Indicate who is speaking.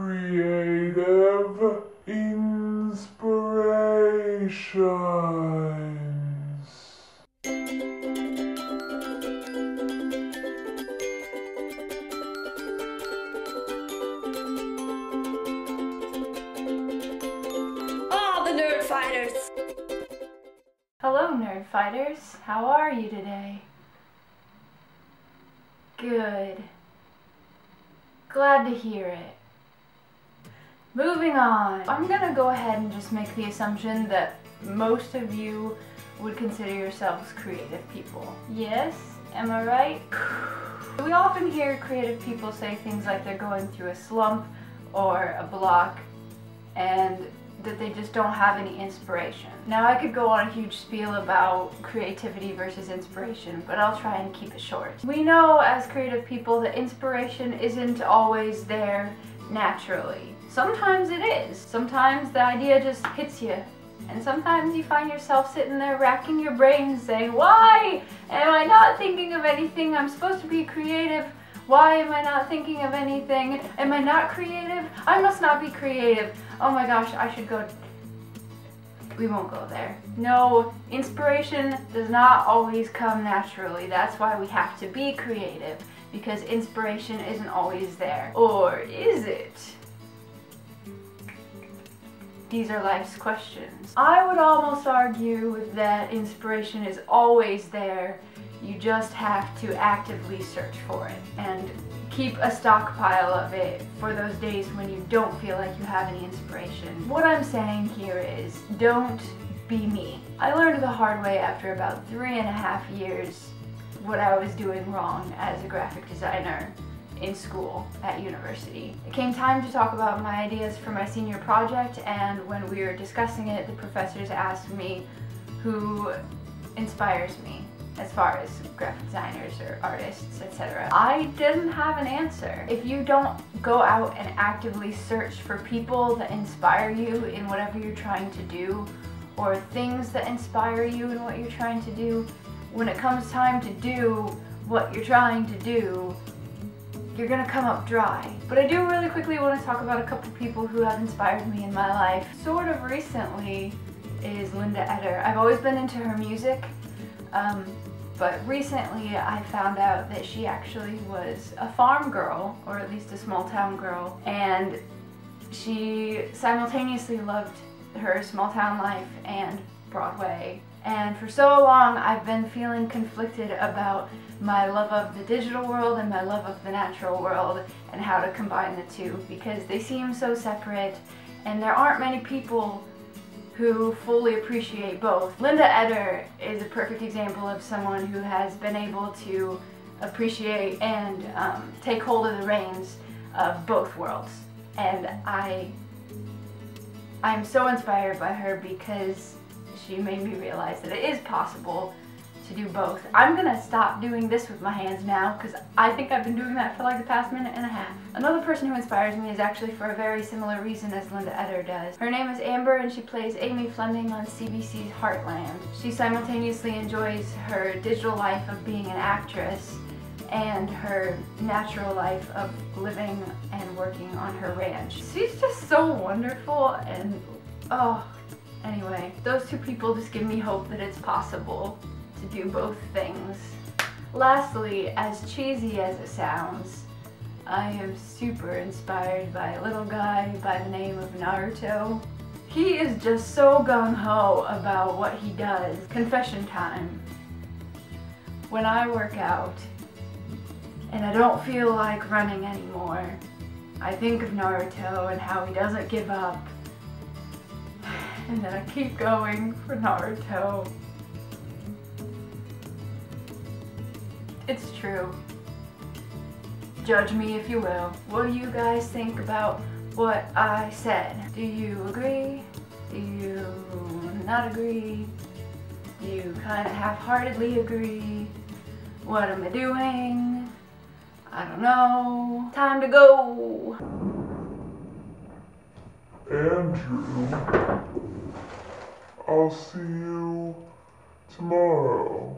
Speaker 1: creative inspirations.
Speaker 2: All the nerd fighters!
Speaker 3: Hello, nerd fighters. How are you today? Good. Glad to hear it. Moving on. I'm gonna go ahead and just make the assumption that most of you would consider yourselves creative people. Yes? Am I right? We often hear creative people say things like they're going through a slump or a block and that they just don't have any inspiration. Now I could go on a huge spiel about creativity versus inspiration, but I'll try and keep it short. We know as creative people that inspiration isn't always there naturally. Sometimes it is. Sometimes the idea just hits you, and sometimes you find yourself sitting there racking your brains saying, why am I not thinking of anything? I'm supposed to be creative. Why am I not thinking of anything? Am I not creative? I must not be creative. Oh my gosh, I should go. We won't go there. No, inspiration does not always come naturally. That's why we have to be creative, because inspiration isn't always there. Or is it? These are life's questions. I would almost argue that inspiration is always there. You just have to actively search for it and keep a stockpile of it for those days when you don't feel like you have any inspiration. What I'm saying here is, don't be me. I learned the hard way after about 3.5 years what I was doing wrong as a graphic designer in school at university. It came time to talk about my ideas for my senior project, and when we were discussing it, the professors asked me who inspires me as far as graphic designers or artists, etc. I didn't have an answer. If you don't go out and actively search for people that inspire you in whatever you're trying to do, or things that inspire you in what you're trying to do, when it comes time to do what you're trying to do, you're gonna come up dry. But I do really quickly want to talk about a couple people who have inspired me in my life. Sort of recently is Linda Eder. I've always been into her music, but recently I found out that she actually was a farm girl, or at least a small town girl, and she simultaneously loved her small town life and Broadway. And for so long I've been feeling conflicted about my love of the digital world and my love of the natural world and how to combine the two, because they seem so separate and there aren't many people who fully appreciate both. Linda Eder is a perfect example of someone who has been able to appreciate and take hold of the reins of both worlds. And I'm so inspired by her because she made me realize that it is possible to do both. I'm gonna stop doing this with my hands now because I think I've been doing that for like the past 1.5 minutes. Another person who inspires me is actually for a very similar reason as Linda Eder does. Her name is Amber and she plays Amy Fleming on CBC's Heartland. She simultaneously enjoys her digital life of being an actress and her natural life of living and working on her ranch. She's just so wonderful, and oh, anyway, those two people just give me hope that it's possible to do both things. Lastly, as cheesy as it sounds, I am super inspired by a little guy by the name of Naruto. He is just so gung-ho about what he does. Confession time. When I work out and I don't feel like running anymore, I think of Naruto and how he doesn't give up. And then I keep going for Naruto. It's true. Judge me if you will. What do you guys think about what I said? Do you agree? Do you not agree? Do you kind of half-heartedly agree? What am I doing? I don't know. Time to go!
Speaker 1: Andrew, I'll see you tomorrow.